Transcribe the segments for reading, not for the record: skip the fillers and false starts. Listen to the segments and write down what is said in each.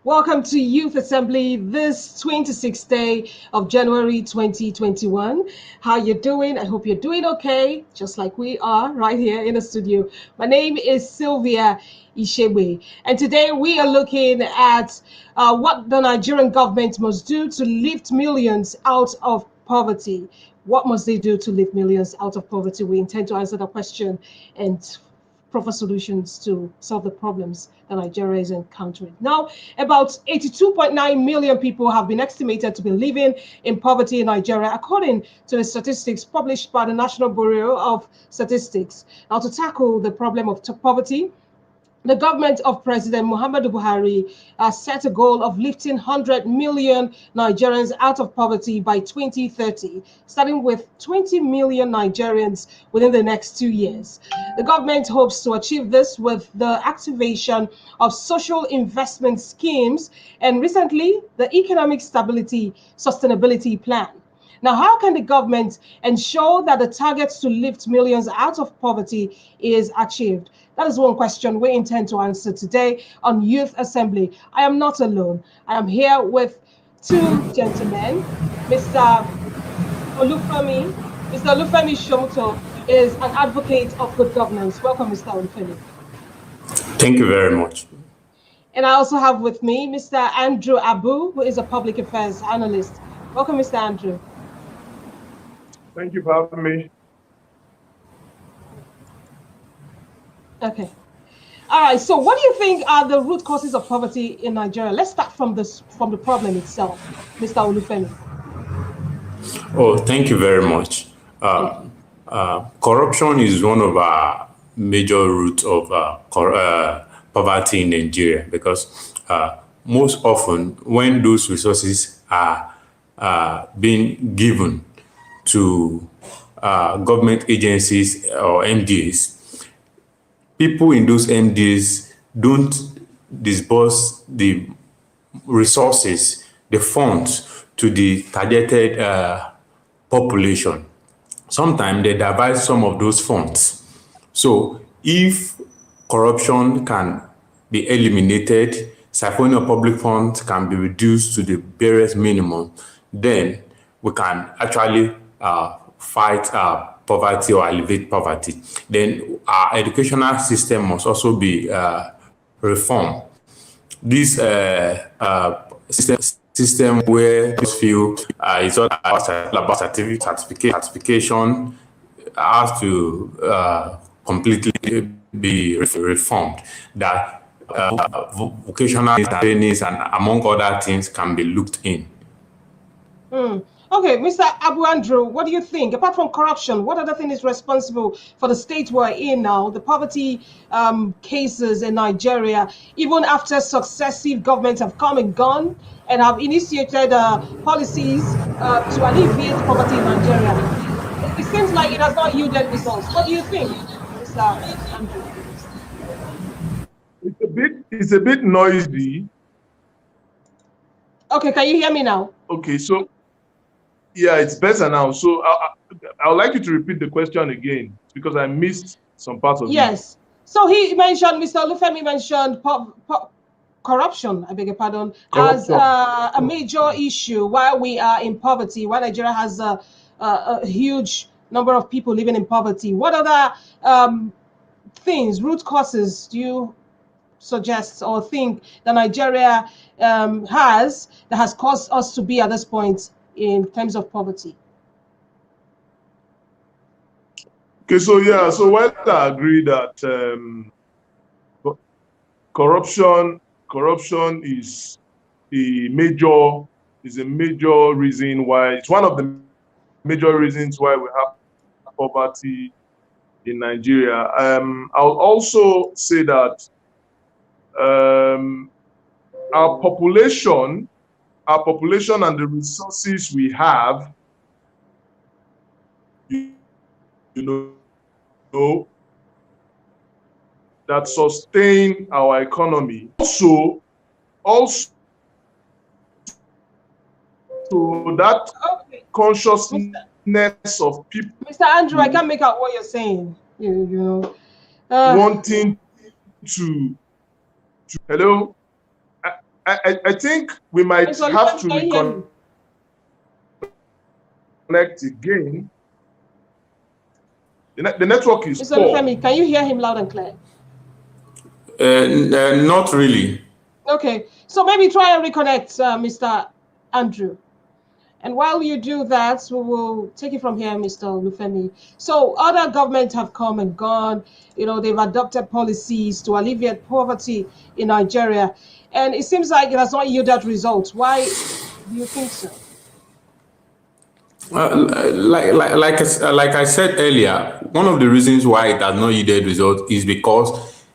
Welcome to Youth Assembly this 26th day of January 2021. How you doing? I hope you're doing okay, just like we are right here in the studio. My name is Sylvia Ishebe, and today we are looking at what the Nigerian government must do to lift millions out of poverty. What must they do to lift millions out of poverty? We intend to answer the question and proper solutions to solve the problems that Nigeria is encountering. Now, about 82.9 million people have been estimated to be living in poverty in Nigeria, according to the statistics published by the National Bureau of Statistics. Now, to tackle the problem of poverty, the government of President Muhammadu Buhari set a goal of lifting 100 million Nigerians out of poverty by 2030, starting with 20 million Nigerians within the next 2 years. The government hopes to achieve this with the activation of social investment schemes and recently the Economic Stability Sustainability Plan. Now, how can the government ensure that the targets to lift millions out of poverty is achieved? That is one question we intend to answer today on Youth Assembly. I am not alone. I am here with two gentlemen. Mr. Olufemi. Mr. Olufemi Shomuto is an advocate of good governance. Welcome, Mr. Olufemi. Thank you very much. And I also have with me Mr. Andrew Abu, who is a public affairs analyst. Welcome, Mr. Andrew. Thank you for having me. Okay. All right. So what do you think are the root causes of poverty in Nigeria? Let's start from the problem itself, Mr. Olufemi. Oh, thank you very much. Corruption is one of our major roots of poverty in Nigeria because most often when those resources are being given to government agencies or MDs, people in those MDs don't disburse the resources, the funds to the targeted population. Sometimes they divide some of those funds. So if corruption can be eliminated, siphoning of public funds can be reduced to the barest minimum, then we can actually fight poverty or alleviate poverty. Then our educational system must also be reformed. This system where you feel it's all about certification has to completely be reformed. That vocational trainings and among other things can be looked in. Okay, Mr. Abu Andrew, what do you think? Apart from corruption, what other thing is responsible for the state we're in now, the poverty cases in Nigeria, even after successive governments have come and gone and have initiated policies to alleviate poverty in Nigeria? It seems like it has not yielded results. What do you think, Mr. Andrew? It's a bit noisy. Okay, can you hear me now? Okay, so yeah, it's better now. So I would like you to repeat the question again because I missed some parts of it. Yes. So he mentioned, Mr. Olufemi mentioned corruption, I beg your pardon, as a major issue while we are in poverty, while Nigeria has a huge number of people living in poverty. What other things, root causes do you suggest or think that Nigeria has that has caused us to be at this point in terms of poverty? Okay, so yeah, so while I agree that corruption is a major reason why, it's one of the major reasons why we have poverty in Nigeria. I'll also say that our population and the resources we have, you know, that sustain our economy. Also that consciousness of people. Mr. Andrew, I can't make out what you're saying. You know, wanting to hello. I think we might Mr. have Olufemi, to can you hear me? reconnect again. The network is Mr. poor. Olufemi, can you hear him loud and clear? Not really. Okay, so maybe try and reconnect Mr. Andrew. And while you do that, we will take it from here, Mr. Olufemi. So other governments have come and gone. You know, they've adopted policies to alleviate poverty in Nigeria. And it seems like it has not yielded results. Why do you think so? Like I said earlier, one of the reasons why it has not yielded results is because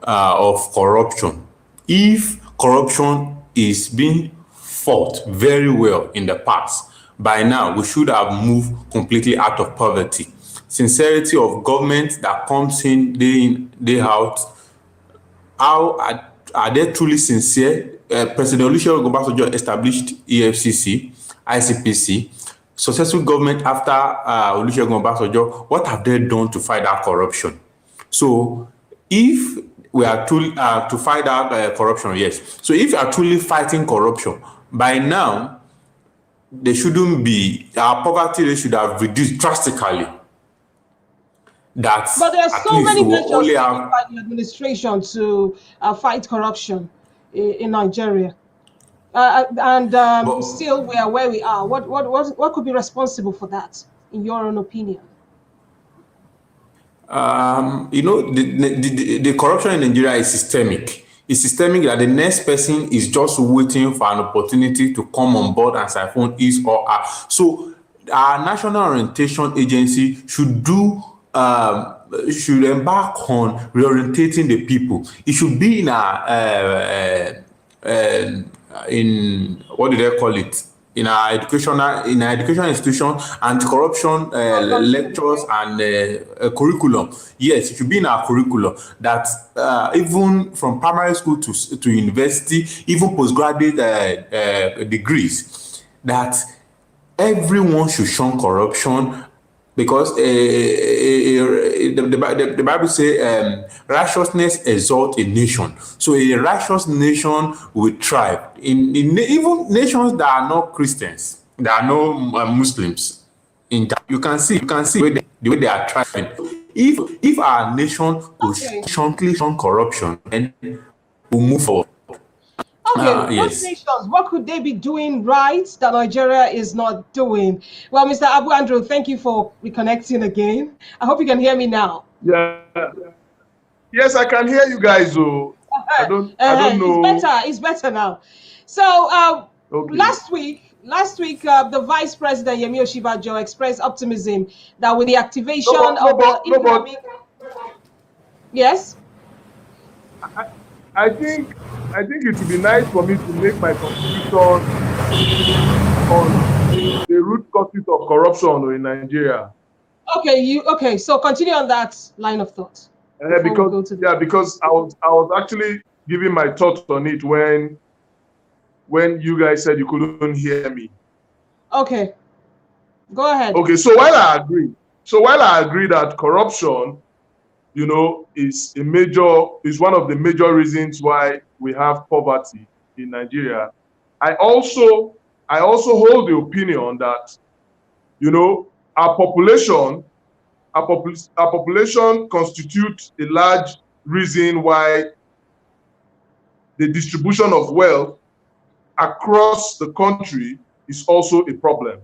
of corruption. If corruption is being fought very well in the past, by now we should have moved completely out of poverty. Sincerity of government that comes in, day out. How are they truly sincere? President Olusegun Obasanjo established EFCC, ICPC. Successful government after Olusegun Obasanjo, what have they done to fight that corruption? So if we are truly to fight that corruption, yes. So if you are truly fighting corruption, by now, there shouldn't be, our poverty rate should have reduced drastically. But there are so many measures only taken by the administration to fight corruption in Nigeria. Still we are where we are. What could be responsible for that, in your own opinion? The corruption in Nigeria is systemic. It's systemic that the next person is just waiting for an opportunity to come on board and siphon his or her. So our National Orientation Agency should embark on reorientating the people. It should be in in what do they call it? In our educational institution, anti-corruption lectures and curriculum. Yes, it should be in our curriculum that even from primary school to university, even postgraduate degrees, that everyone should shun corruption, because the Bible says righteousness exalts a nation. So a righteous nation will thrive. In even nations that are not Christians, that are no Muslims, you can see the way they are thriving. If our nation could shun corruption, then we'll move forward. Okay, those nations, what could they be doing right that Nigeria is not doing? Well, Mr. Abu Andrew, thank you for reconnecting again. I hope you can hear me now. Yeah. Yes, I can hear you guys. I don't know. It's better now. So okay. last week, the Vice President Yemi Osinbajo expressed optimism that with the activation of the economic. Yes. I think it would be nice for me to make my contribution on the root causes of corruption in Nigeria. Okay. So continue on that line of thought. Because I was actually giving my thoughts on it when you guys said you couldn't hear me. Okay, go ahead. Okay, so while I agree that corruption, is one of the major reasons why we have poverty in Nigeria, I also hold the opinion that, our population constitutes a large reason why the distribution of wealth across the country is also a problem.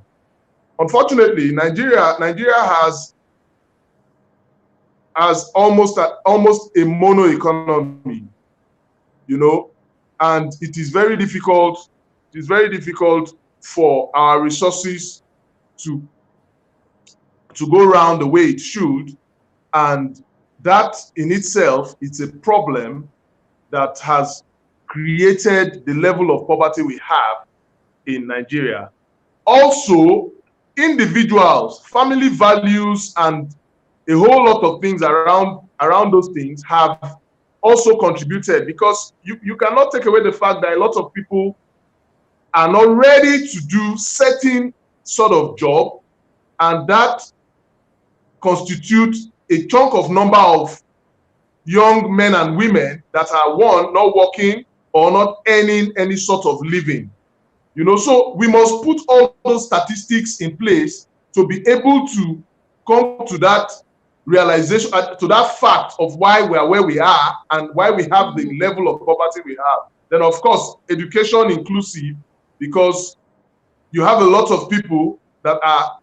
Unfortunately, Nigeria has almost a mono economy, and it is very difficult for our resources to go around the way it should, and that in itself is a problem that has created the level of poverty we have in Nigeria. Also, individuals, family values, and a whole lot of things around those things have also contributed, because you cannot take away the fact that a lot of people are not ready to do certain sort of job, and that constitutes a chunk of number of young men and women that are, one, not working, or not earning any sort of living. So we must put all those statistics in place to be able to come to that realization, to that fact of why we are where we are and why we have the level of poverty we have. Then, of course, education inclusive, because you have a lot of people that are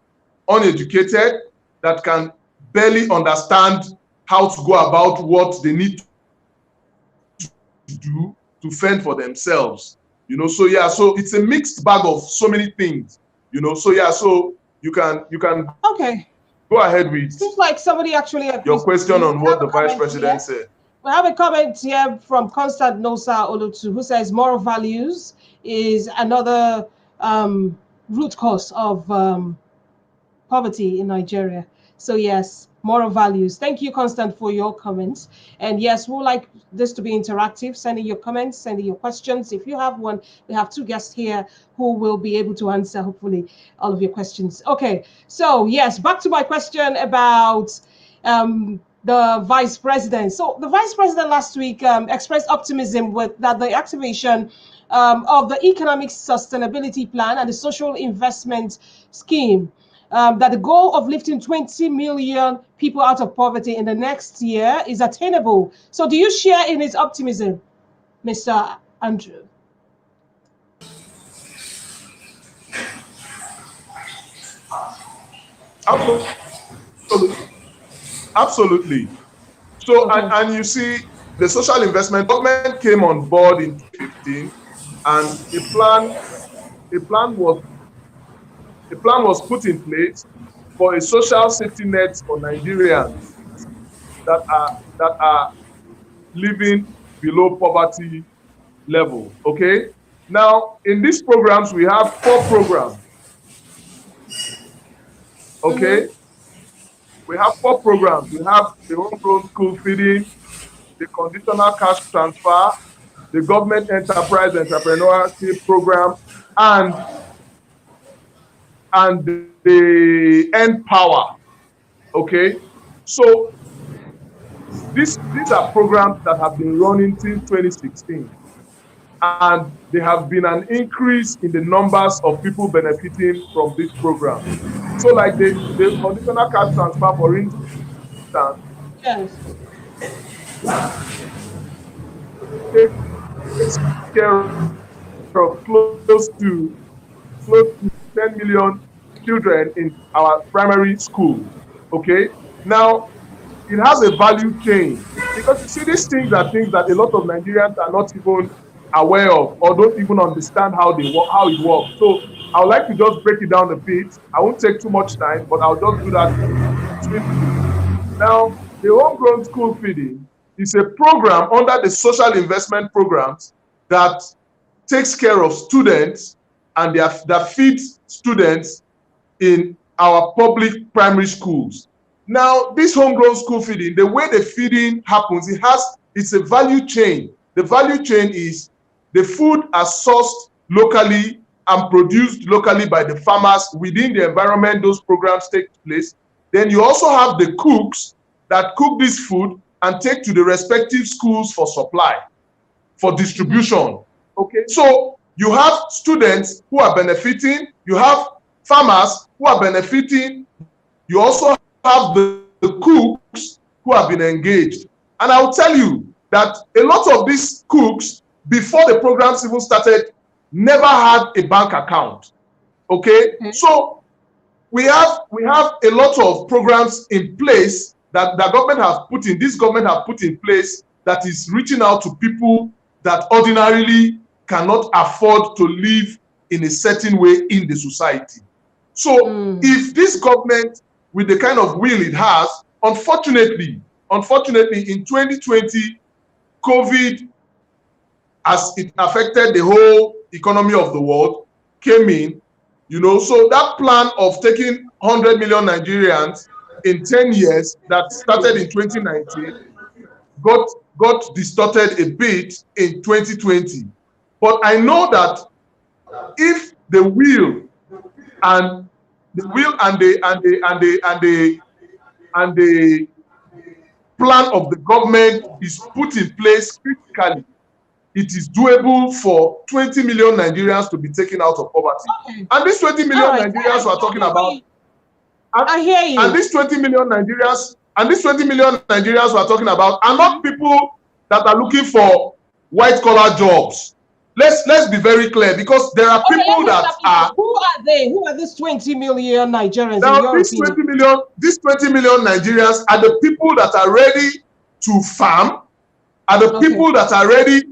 uneducated, that can barely understand how to go about what they need to do to fend for themselves. So it's a mixed bag of so many things. So you can Okay. go ahead with Seems like somebody actually your question on what the Vice President said. We have a comment here from Constant Nosa Olutu, who says moral values is another root cause of poverty in Nigeria. So yes, moral values. Thank you, Constant, for your comments. And yes, we'd like this to be interactive, sending your comments, sending your questions. If you have one, we have two guests here who will be able to answer, hopefully, all of your questions. Okay, so yes, back to my question about the vice president. So the vice president last week expressed optimism with that the activation of the economic sustainability plan and the social investment scheme, that the goal of lifting 20 million people out of poverty in the next year is attainable. So do you share in his optimism, Mr. Andrew? Absolutely. So, and you see, the social investment government came on board in 2015, and a plan was put in place for a social safety net for Nigerians that are living below poverty level. Okay. Now, in these programs, we have 4 programs. Okay. We have 4 programs. We have the homegrown school feeding, the conditional cash transfer, the government enterprise entrepreneurship program, and the End Power. Okay. So these are programs that have been running since 2016. And there have been an increase in the numbers of people benefiting from this program. So like the conditional cash transfer, for instance, Yes. takes care of close to 10 million children in our primary schools. Okay. Now, it has a value chain, because you see, these things are things that a lot of Nigerians are not even aware of or don't even understand how it works. So I would like to just break it down a bit. I won't take too much time, but I'll just do that swiftly. Now, the homegrown school feeding is a program under the social investment programs that takes care of students and that feeds students in our public primary schools. Now, this homegrown school feeding, the way the feeding happens, it's a value chain. The value chain is the food are sourced locally and produced locally by the farmers within the environment those programs take place. Then you also have the cooks that cook this food and take to the respective schools for supply, for distribution. Okay, so you have students who are benefiting, you have farmers who are benefiting, you also have the cooks who have been engaged. And I'll tell you that a lot of these cooks, before the programs even started, never had a bank account. Okay, so we have a lot of programs in place that the government has put in, this government has put in place, that is reaching out to people that ordinarily cannot afford to live in a certain way in the society. So if this government, with the kind of will it has, unfortunately, in 2020, COVID, as it affected the whole economy of the world, came in, so that plan of taking 100 million Nigerians in 10 years that started in 2019 got distorted a bit in 2020. But I know that if the will and the plan of the government is put in place critically, it is doable for 20 million Nigerians to be taken out of poverty. Okay. And these 20 million Nigerians we're talking about, I hear you. And these 20 million Nigerians, we're talking about are not people that are looking for white collar jobs. Let's be very clear, because there are people that are. Who are they? Who are these 20 million Nigerians? Now, these 20 million Nigerians are the people that are ready to farm, are the people that are ready,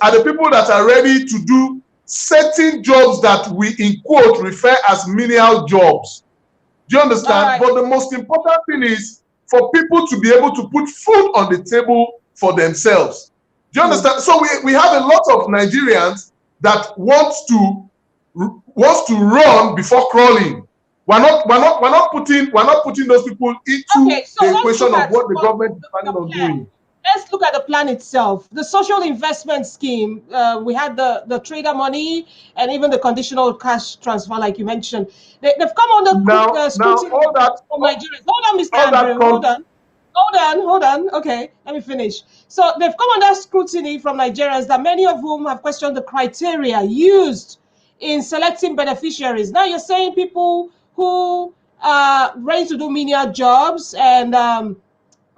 are the people that are ready to do certain jobs that we in quote refer as menial jobs. Do you understand? But the most important thing is for people to be able to put food on the table for themselves. Do you understand? So we have a lot of Nigerians that wants to run before crawling. We're not putting those people into the equation of what the government is planning on doing. Let's look at the plan itself. The social investment scheme, we had the trader money and even the conditional cash transfer, like you mentioned. They've come under scrutiny from Nigeria. Hold on, Mr. Andrew. Hold on. Okay, let me finish. So they've come under scrutiny from Nigerians, that many of whom have questioned the criteria used in selecting beneficiaries. Now you're saying people who are ready to do menial jobs and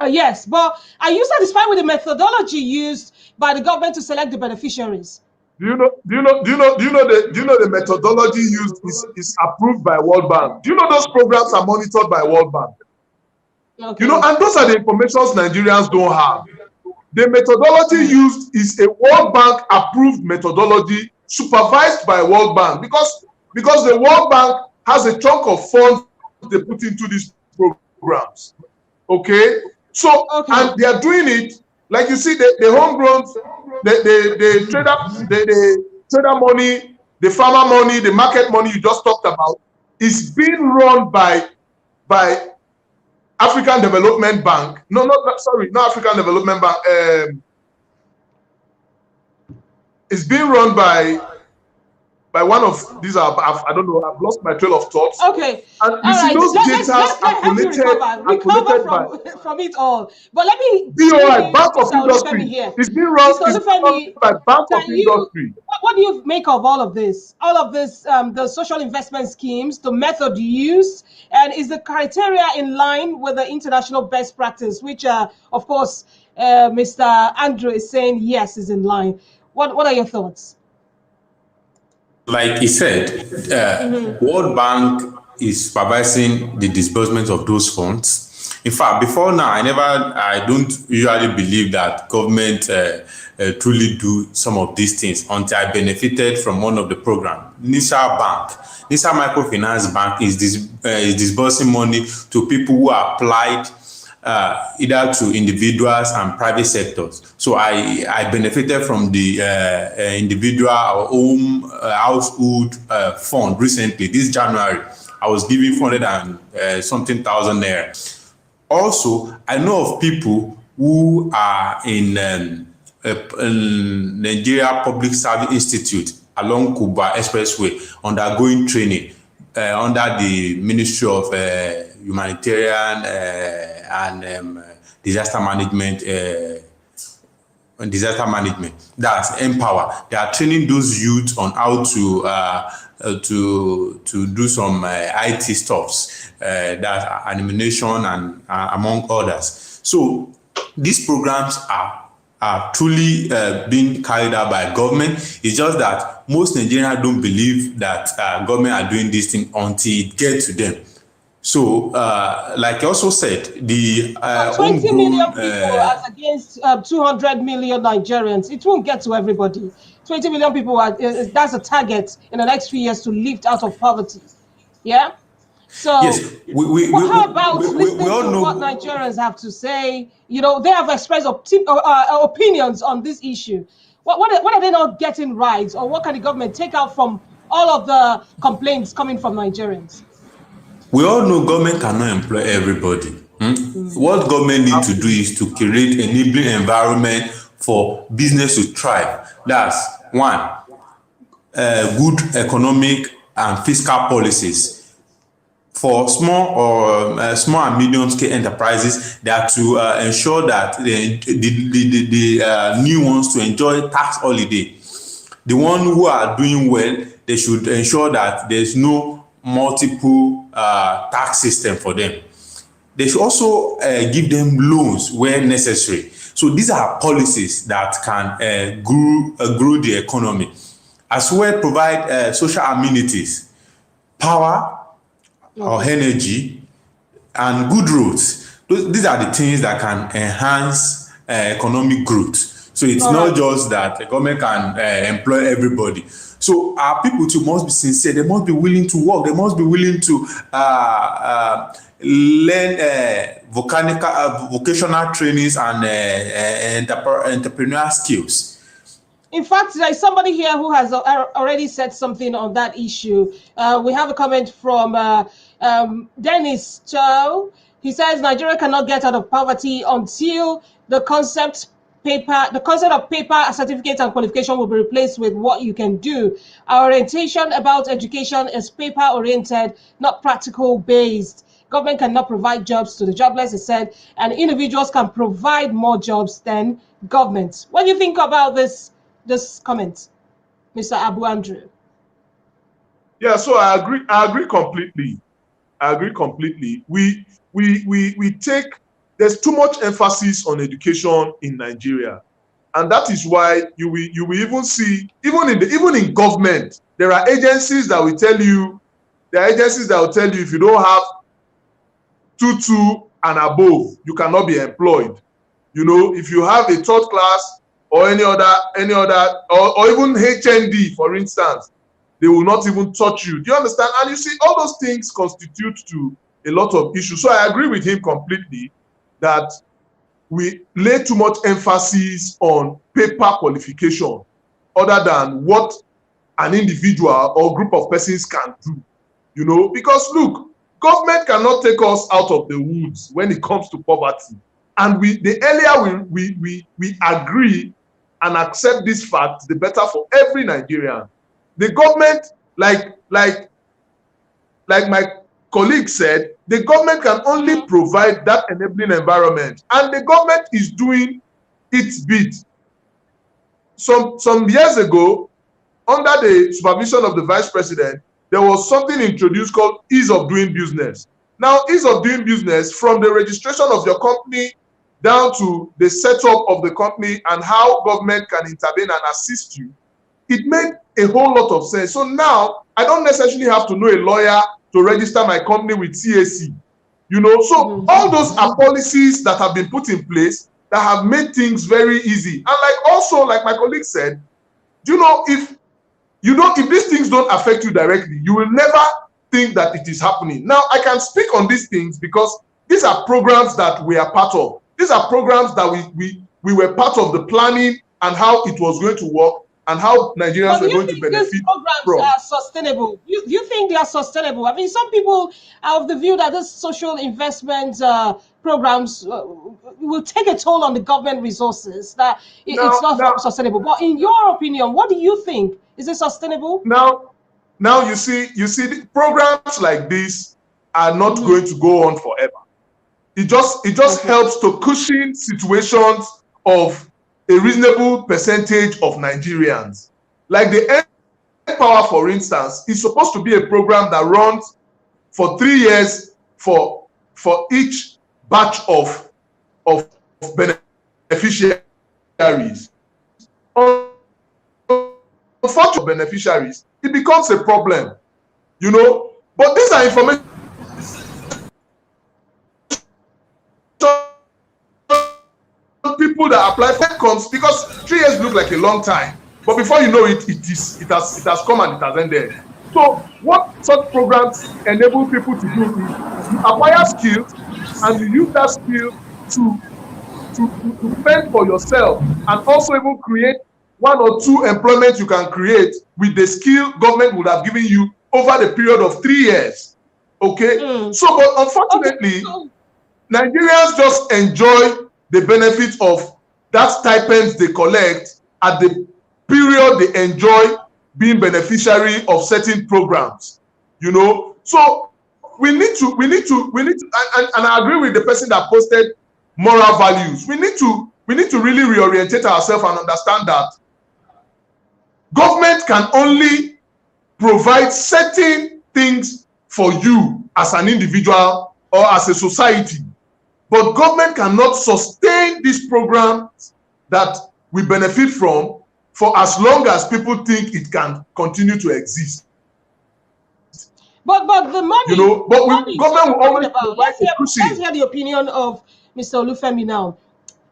yes, but are you satisfied with the methodology used by the government to select the beneficiaries? Do you know the methodology used is approved by World Bank? Do you know those programs are monitored by World Bank? Okay. You know, and those are the informations Nigerians don't have. The methodology used is a World Bank approved methodology supervised by World Bank, because the World Bank has a chunk of funds they put into these programs. Okay? So, and they are doing it, like you see, the homegrown, the trader money, the farmer money, the market money you just talked about, is being run by African Development Bank. Not African Development Bank. It's being run by one of these. I don't know. I've lost my trail of thoughts. Okay. And you see those data recover from it all. But let me. BOI, Bank of Industry. It's being run by Bank of Industry. What do you make of all of this? All of this, the social investment schemes, the method used, and is the criteria in line with the international best practice, which, of course, Mr. Andrew is saying yes, is in line. What are your thoughts? Like he said, World Bank is supervising the disbursement of those funds. In fact, before now, I don't usually believe that government truly do some of these things until I benefited from one of the programs. NISA Microfinance Bank is disbursing money to people who applied either to individuals and private sectors. So I benefited from the individual or home household fund recently. This January, I was given 400 and something thousand naira. Also, I know of people who are in Nigeria Public Service Institute along Kuba Expressway undergoing training under the Ministry of Humanitarian and Disaster Management. That's Empower. They are training those youths on how to do some IT stuffs, that animation and among others. So these programs are truly being carried out by government. It's just that most Nigerians don't believe that government are doing this thing until it gets to them. So, like you also said, the 20 million people as against 200 million Nigerians, it won't get to everybody. 20 million people that's a target in the next few years to lift out of poverty. Yeah. So, yes, how about listening to what Nigerians have to say? You know, they have expressed opinions on this issue. What are they not getting right, or what can the government take out from all of the complaints coming from Nigerians? We all know government cannot employ everybody. What government needs to do is to create an enabling environment for business to thrive. That's one, good economic and fiscal policies for small and medium scale enterprises, they are to ensure that the new ones to enjoy tax holiday. The one who are doing well, they should ensure that there's no multiple tax system for them. They should also give them loans where necessary. So these are policies that can grow the economy. As well, provide social amenities, power or energy, and good roads. These are the things that can enhance economic growth. So it's not just that the government can employ everybody. So our people too must be sincere. They must be willing to work. They must be willing to learn vocational trainings and entrepreneurial skills. In fact, there is somebody here who has already said something on that issue. We have a comment from Dennis Chow. He says Nigeria cannot get out of poverty until the concept of paper, certificate, and qualification will be replaced with what you can do. Our orientation about education is paper-oriented, not practical-based. Government cannot provide jobs to the jobless, it said, and individuals can provide more jobs than government. What do you think about this comment, Mr. Abu Andrew? Yeah, so I agree completely. We take, there's too much emphasis on education in Nigeria, and that is why you will even see, even in government, there are agencies that will tell you, if you don't have 2 and above, you cannot be employed. You know, if you have a third class or any other, or even HND, for instance, they will not even touch you. Do you understand? And you see, all those things constitute to a lot of issues. So I agree with him completely that we lay too much emphasis on paper qualification other than what an individual or group of persons can do. You know, because look, government cannot take us out of the woods when it comes to poverty. And the earlier we agree and accept this fact, the better for every Nigerian. The government, like my colleague said, the government can only provide that enabling environment, and the government is doing its bit. Some years ago, under the supervision of the vice president, there was something introduced called ease of doing business. Now, ease of doing business, from the registration of your company down to the setup of the company and how government can intervene and assist you, it made a whole lot of sense. So now I don't necessarily have to know a lawyer to register my company with CAC. You know, so all those are policies that have been put in place that have made things very easy. And like my colleague said, you know, if these things don't affect you directly, you will never think that it is happening. Now, I can speak on these things because these are programs that we are part of. These are programs that we were part of the planning and how it was going to work and how Nigerians were going to benefit these programs are sustainable? You think they are sustainable? I mean, some people are of the view that this social investment programs will take a toll on the government resources, that it's not sustainable. But in your opinion, what do you think? Is it sustainable? Now you see the programs like this are not going to go on forever. It just helps to cushion situations of a reasonable percentage of Nigerians. Like the Power, for instance, is supposed to be a program that runs for 3 years for each batch of beneficiaries. Unfortunately, beneficiaries, it becomes a problem, you know. But these are information people that apply for comes, because 3 years look like a long time, but before you know it, it has come and it has ended. So what such programs enable people to do is you acquire skills and you use that skill to fend for yourself, and also even create 1 or 2 employment you can create with the skill government would have given you over the period of 3 years. Okay? So, but unfortunately, Nigerians just enjoy the benefit of that stipends they collect at the period they enjoy being beneficiary of certain programs, you know. So we need to, and I agree with the person that posted moral values. We need to really reorientate ourselves and understand that government can only provide certain things for you as an individual or as a society, but government cannot sustain these programs that we benefit from for as long as people think it can continue to exist. But the money, you know, but government will always provide let's hear the opinion of Mr. Olufemi now.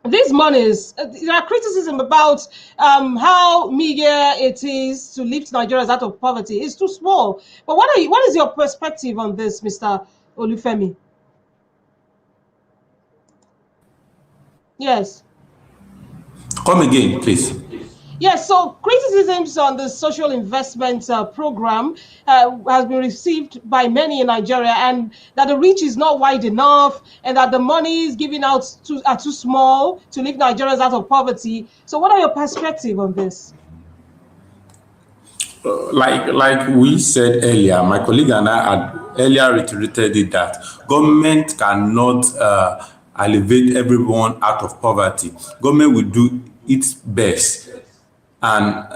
These monies, there are criticism about how meager it is to lift Nigerians out of poverty. It's too small. But what is your perspective on this, Mr. Olufemi? Yes. Come again, please. Yes, so criticisms on the social investment program has been received by many in Nigeria, and that the reach is not wide enough, and that the monies given out are too small to lift Nigerians out of poverty. So what are your perspective on this? Like we said earlier, my colleague and I had earlier reiterated it that government cannot elevate everyone out of poverty. Government will do its best. And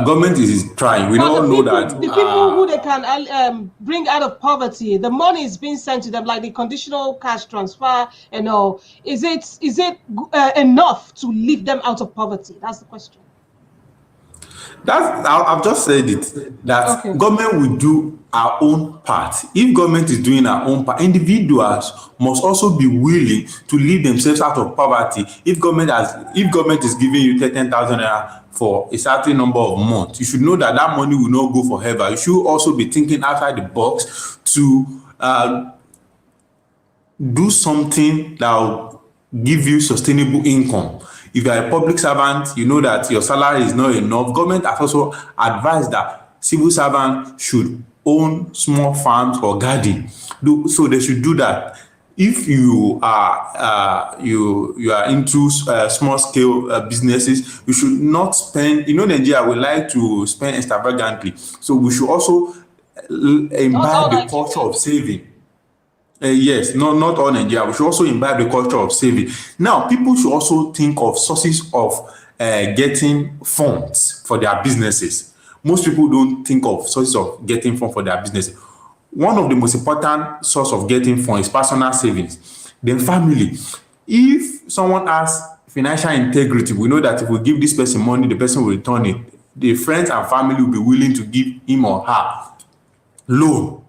government is trying. We all know that the people who they can bring out of poverty, the money is being sent to them, like the conditional cash transfer and all. Is it enough to lift them out of poverty? That's the question. I've just said it, that Okay. Government will do our own part. If government is doing our own part, individuals must also be willing to lift themselves out of poverty. If government is giving you 10,000 naira for a certain number of months, you should know that that money will not go forever. You should also be thinking outside the box to do something that will give you sustainable income. If you are a public servant, you know that your salary is not enough. Government has also advised that civil servants should own small farms or garden. So they should do that. If you are into small scale businesses, you should not spend. Nigeria would like to spend extravagantly. So we should also imbibe the culture of saving. Yes, not all Nigeria. We should also imbibe the culture of saving. Now, people should also think of sources of getting funds for their businesses. Most people don't think of sources of getting funds for their businesses. One of the most important source of getting funds is personal savings. Then family. If someone has financial integrity, we know that if we give this person money, the person will return it. The friends and family will be willing to give him or her loan.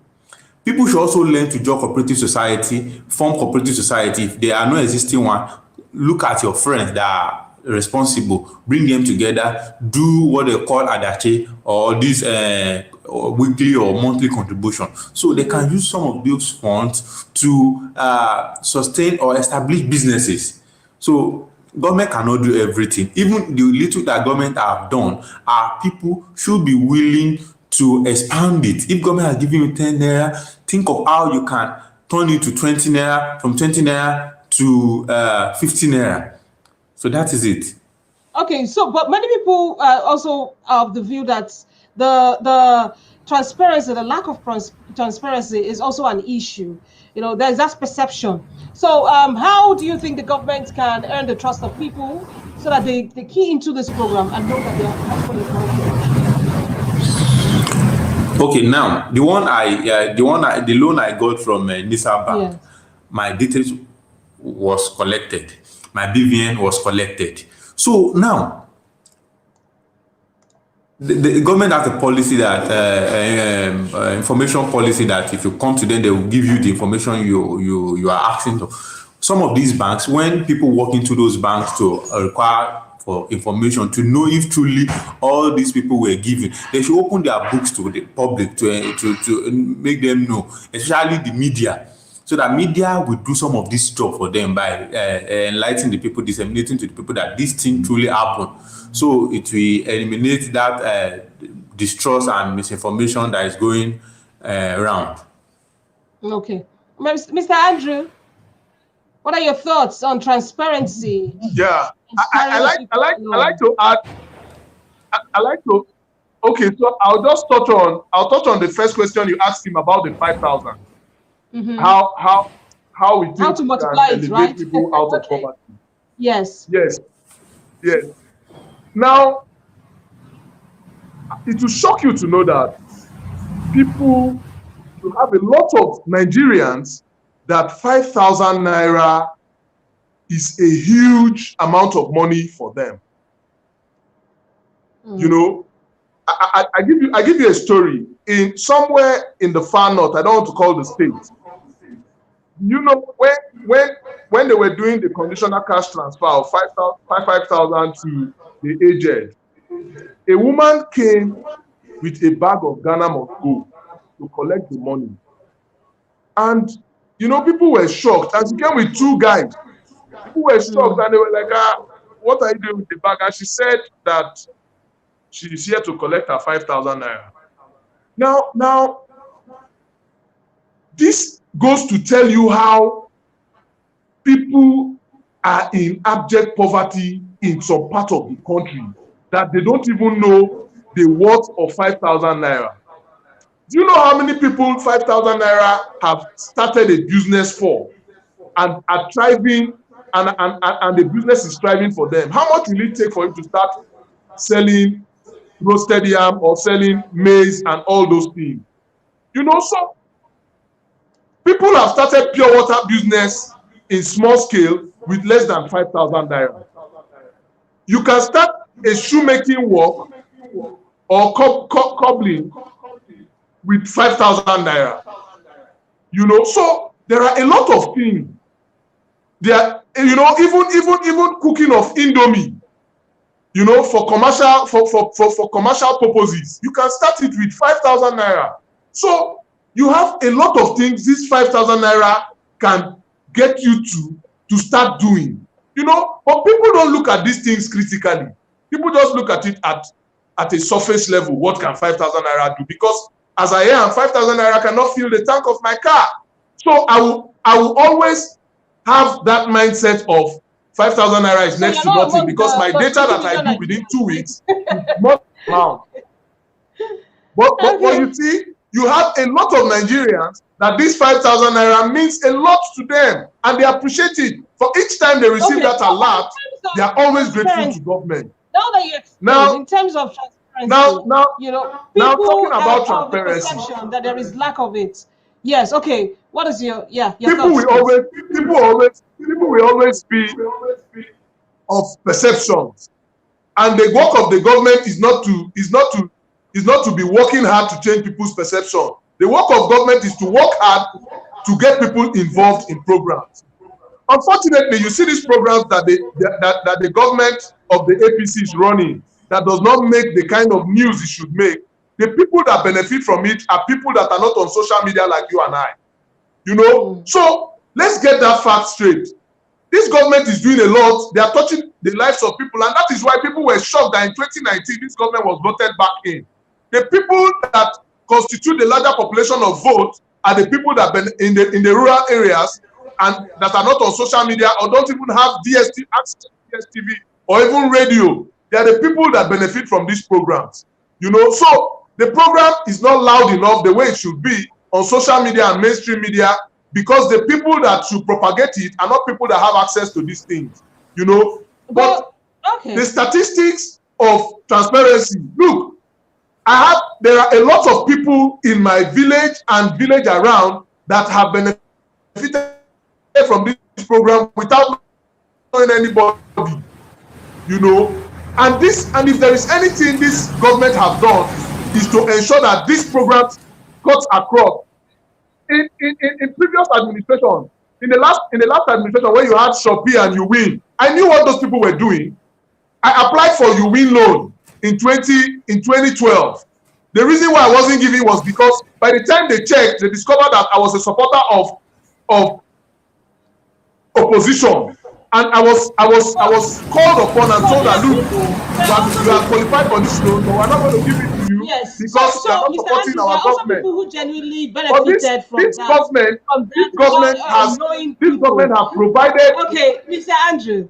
People should also learn to join cooperative society, form cooperative society. If there are no existing one, look at your friends that are responsible, bring them together, do what they call adache or this weekly or monthly contribution. So they can use some of those funds to sustain or establish businesses. So government cannot do everything. Even the little that government have done, our people should be willing to expand it. If government has given you 10 naira, think of how you can turn it to 20 naira, from 20 naira to 50 naira. So that is it. Okay, so but many people also have the view that the transparency, the lack of transparency is also an issue. There's that perception. So how do you think the government can earn the trust of people so that they key into this program and know that they are actually correct? Okay, now the loan I got from Nisa Bank, yes. My details was collected, my BVN was collected. So now the government has a policy that information policy that if you come to them, they will give you the information you are asking for. Some of these banks, when people walk into those banks to require for information to know if truly all these people were given, they should open their books to the public to make them know, especially the media, so that media will do some of this job for them by enlightening the people, disseminating to the people that this thing truly happened. So it will eliminate that distrust and misinformation that is going around. Okay, Mr. Andrew, what are your thoughts on transparency? Yeah, I like to add. Okay, so I'll touch on the first question you asked him about the 5,000. how how how we How think to we can multiply it, elevate right? people out of Okay. poverty. Yes. Yes, yes. Now, it will shock you to know that people, you have a lot of Nigerians that 5,000 naira is a huge amount of money for them. You know, I give you a story. In somewhere in the far north, I don't want to call the state. You know, when they were doing the conditional cash transfer of 5,000 to the aged, a woman came with a bag of Ghana must go to collect the money. And you know, people were shocked. And she came with two guys. People were shocked and they were like, what are you doing with the bag? And she said that she's here to collect her 5,000 naira. Now, this goes to tell you how people are in abject poverty in some part of the country, that they don't even know the worth of 5,000 naira. Do you know how many people 5,000 naira have started a business for and are thriving, and the business is thriving for them? How much will it take for you to start selling roasted yam or selling maize and all those things? You know, so people have started pure water business in small scale with less than 5,000 naira. You can start a shoemaking work or cobbling with 5,000 naira. You know, so there are a lot of things. There, you know, even cooking of Indomie, you know, for commercial purposes, you can start it with 5,000 naira. So you have a lot of things this 5,000 naira can get you to start doing. You know, but people don't look at these things critically. People just look at it at a surface level. What can 5,000 naira do? Because as I am, 5,000 naira cannot fill the tank of my car. So I will always have that mindset of 5,000 naira is next to nothing, because my data that I do within 2 weeks is not amount. But you see, you have a lot of Nigerians that this 5,000 naira means a lot to them, and they appreciate it. For each time they receive that alert, they are always grateful to government. Now that you explain, in terms of transparency, you know, people talking about have the transparency, perception that there is lack of it. Yes. Okay. What is your people will always be of perceptions, and the work of the government is not to be working hard to change people's perception. The work of government is to work hard to get people involved in programs. Unfortunately, you see these programs that the government of the APC is running that does not make the kind of news it should make. The people that benefit from it are people that are not on social media like you and I. You know, so let's get that fact straight. This government is doing a lot. They are touching the lives of people, and that is why people were shocked that in 2019 this government was voted back in. The people that constitute the larger population of votes are the people that in the rural areas and that are not on social media or don't even have DSTV or even radio. They are the people that benefit from these programs. You know, so the program is not loud enough the way it should be on social media and mainstream media, because the people that should propagate it are not people that have access to these things. You know, but the statistics of transparency, look, there are a lot of people in my village and village around that have benefited from this program without knowing anybody, you know. And if there is anything this government have done, is to ensure that this program cuts across. In previous administration, in the last administration where you had Shopee and You Win, I knew what those people were doing. I applied for You Win loan in 2012. The reason why I wasn't giving was because by the time they checked, they discovered that I was a supporter of opposition, and I was called upon and told that, look, you are qualified for this loan, but we're not going to give it to you because you are not supporting our government. People who genuinely benefited from this government has provided. Okay, Mr. Andrew,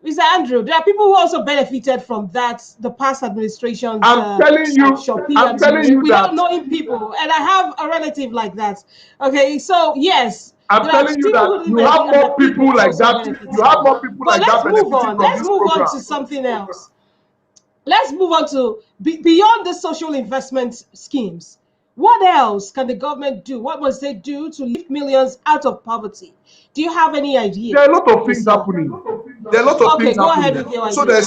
Mr. Andrew, there are people who also benefited from that, the past administration's I'm telling you, Shopee, I'm and telling you without that knowing people. And I have a relative like that. Okay, so yes, I'm there are telling you people that who didn't you have benefit, and the more people people who like also that. benefited. You have more people But like that let's move benefiting on. from Let's this move on program. to something else. Let's move on to beyond the social investment schemes. What else can the government do? What must they do to lift millions out of poverty? Do you have any idea? There are a lot of things Yourself? happening. There are a lot of Okay, things go ahead happening. with your So idea.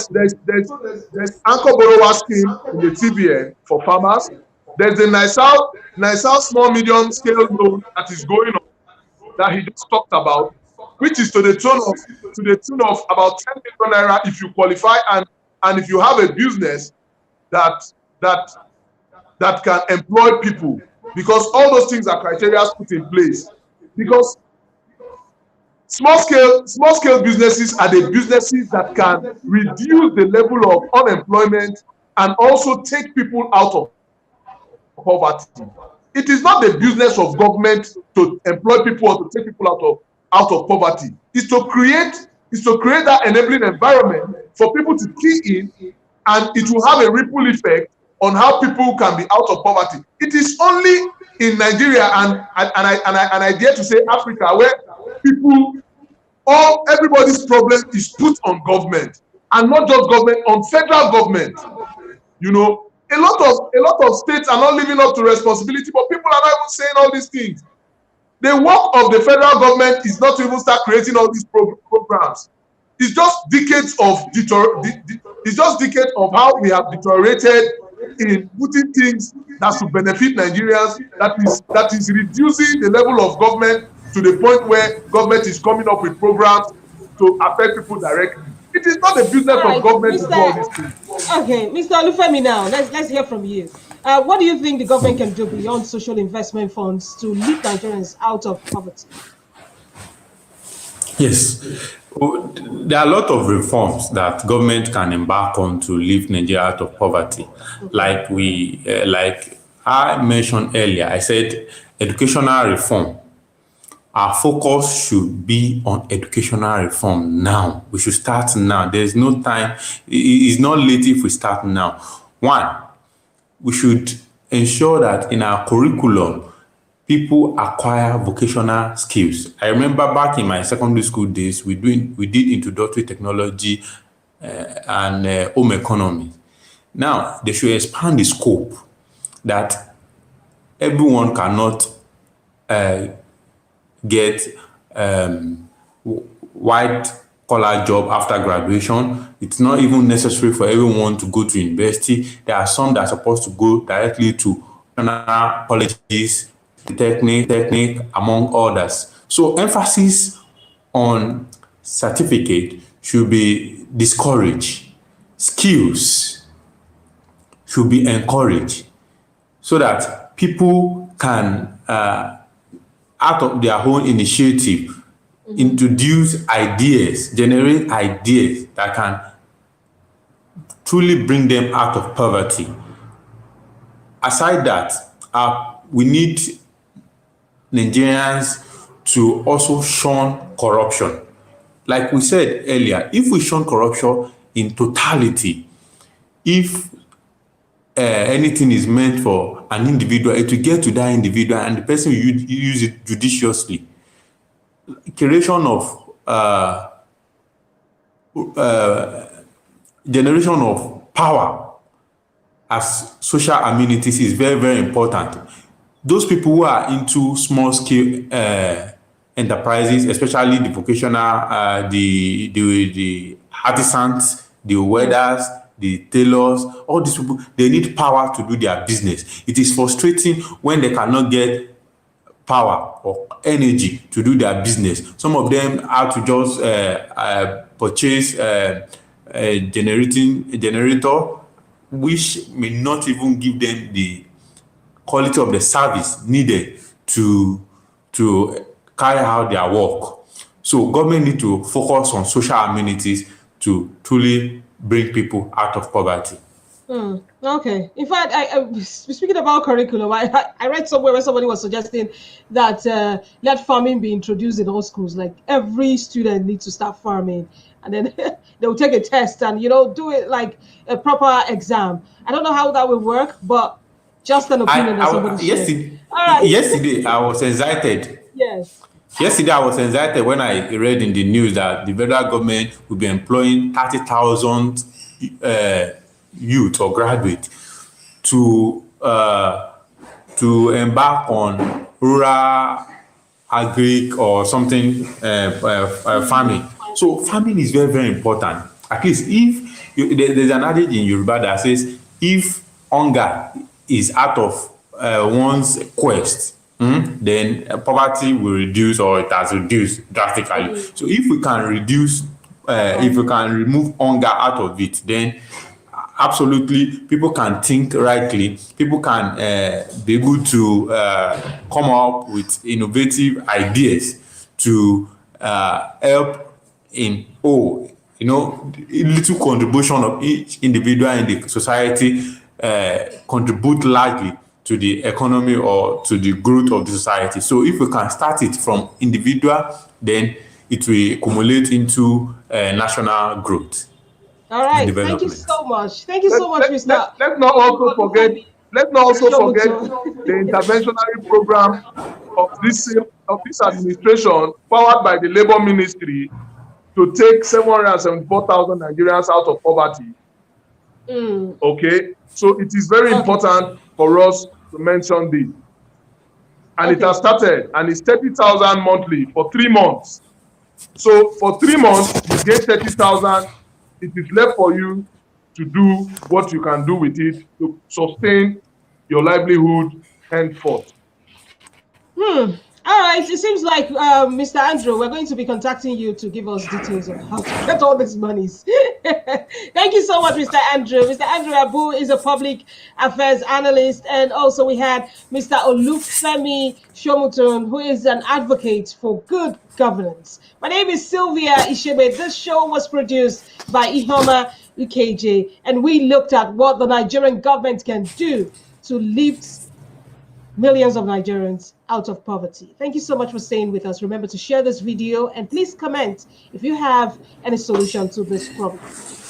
there's anchor borrower scheme in the TBN for farmers. There's the NISAL small medium scale loan that is going on that he just talked about, which is to the tune of about 10 million naira if you qualify and if you have a business that that that can employ people, because all those things are criteria put in place. Because small scale businesses are the businesses that can reduce the level of unemployment and also take people out of poverty. It is not the business of government to employ people or to take people out of poverty. It's to create that enabling environment for people to key in, and it will have a ripple effect on how people can be out of poverty. It is only in Nigeria and I dare to say Africa where people, everybody's problem is put on government, and not just government, on federal government. You know, a lot of states are not living up to responsibility, but people are not even saying all these things. The work of the federal government is not to even start creating all these programs. It's just decades of how we have deteriorated in putting things that should benefit Nigerians, that is reducing the level of government to the point where government is coming up with programs to affect people directly. It is not the business All of right, government to Mr. do all these things. Okay, Mr. Olufemi, now let's hear from you. What do you think the government can do beyond social investment funds to lift Nigerians out of poverty? Yes. There are a lot of reforms that government can embark on to lift Nigeria out of poverty. Okay. Like I mentioned earlier, I said educational reform. Our focus should be on educational reform now. We should start now. There is no time. It's not late if we start now. One, we should ensure that in our curriculum, people acquire vocational skills. I remember back in my secondary school days, we did introductory technology and home economy. Now, they should expand the scope that everyone cannot get white collar job after graduation. It's not even necessary for everyone to go to university. There are some that are supposed to go directly to colleges, technique, among others. So emphasis on certificate should be discouraged. Skills should be encouraged so that people can, out of their own initiative, introduce ideas, generate ideas that can truly bring them out of poverty. Aside that, we need Nigerians to also shun corruption. Like we said earlier, if we shun corruption in totality, if anything is meant for an individual, it will get to that individual and the person will use it judiciously. Creation of generation of power as social amenities is very, very important. Those people who are into small scale enterprises, especially the vocational, the artisans, the welders, the tailors, all these people, they need power to do their business. It is frustrating when they cannot get power or energy to do their business. Some of them have to just purchase a generator, which may not even give them the quality of the service needed to carry out their work. So government need to focus on social amenities to truly bring people out of poverty. Okay. In fact, speaking about curriculum, I read somewhere where somebody was suggesting that let farming be introduced in all schools. Like every student needs to start farming, and then they'll take a test and do it like a proper exam. I don't know how that will work, but just an opinion that somebody shared. All right. Yesterday I was excited. Yes. Yesterday, I was excited when I read in the news that the federal government will be employing 30,000 youth or graduate to embark on rural agric or something farming. So farming is very, very important. At least if there's an adage in Yoruba that says if hunger is out of one's quest, then poverty will reduce or it has reduced drastically. So if we can reduce, if we can remove hunger out of it, then absolutely people can think rightly. People can be able to come up with innovative ideas to help in little contribution of each individual in the society contribute largely to the economy or to the growth of the society. So if we can start it from individual, then it will accumulate into national growth. All right. Thank you so much. Thank you so much, Mr. Let's not also forget the interventionary program of this administration, powered by the Labour Ministry, to take 774,000 Nigerians out of poverty. Okay, so it is very important for us to mention this. And it has started, and it's 30,000 monthly for 3 months. So for 3 months, you get 30,000. It is left for you to do what you can do with it to sustain your livelihood henceforth. All right. It seems like, Mr. Andrew, we're going to be contacting you to give us details of how to get all these monies. Thank you so much, Mr. Andrew. Mr. Andrew Abu is a public affairs analyst. And also we had Mr. Olufemi Shomutun, who is an advocate for good governance. My name is Sylvia Ishebe. This show was produced by Ihoma UKJ, and we looked at what the Nigerian government can do to lift millions of Nigerians out of poverty. Thank you so much for staying with us. Remember to share this video and please comment if you have any solution to this problem.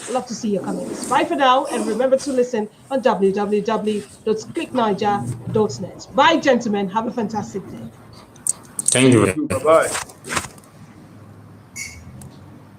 I'd love to see your comments. Bye for now, and remember to listen on www.clickniger.net. Bye, gentlemen. Have a fantastic day. Thank you. Bye-bye.